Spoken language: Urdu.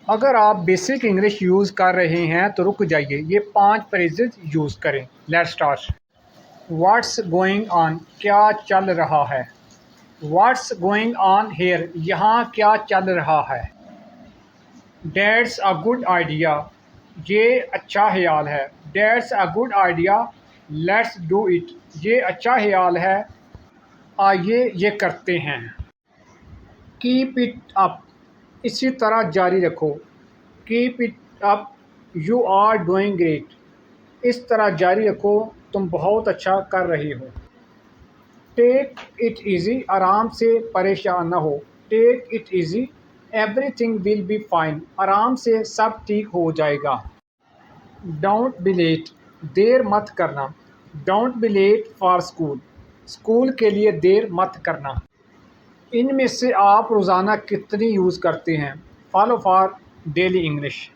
اگر آپ بیسک انگلش یوز کر رہے ہیں تو رک جائیے، یہ 5 فریزز یوز کریں۔ Let's start. What's going on, کیا چل رہا ہے۔ واٹس گوئنگ آن ہیئر، یہاں کیا چل رہا ہے۔ دیٹس اے گڈ آئیڈیا، یہ اچھا خیال ہے۔ That's a good idea, let's do it, یہ اچھا خیال ہے، آئیے یہ کرتے ہیں۔ کیپ اٹ اپ، اسی طرح جاری رکھو۔ Keep it up, you are doing great, اس طرح جاری رکھو، تم بہت اچھا کر رہے ہو۔ ٹیک اٹ ایزی، آرام سے، پریشان نہ ہو۔ Take it easy, everything will be fine, آرام سے سب ٹھیک ہو جائے گا۔ ڈونٹ بی لیٹ، دیر مت کرنا۔ Don't be late for school, school کے لیے دیر مت کرنا۔ ان میں سے آپ روزانہ کتنی یوز کرتے ہیں۔ Follow for daily English.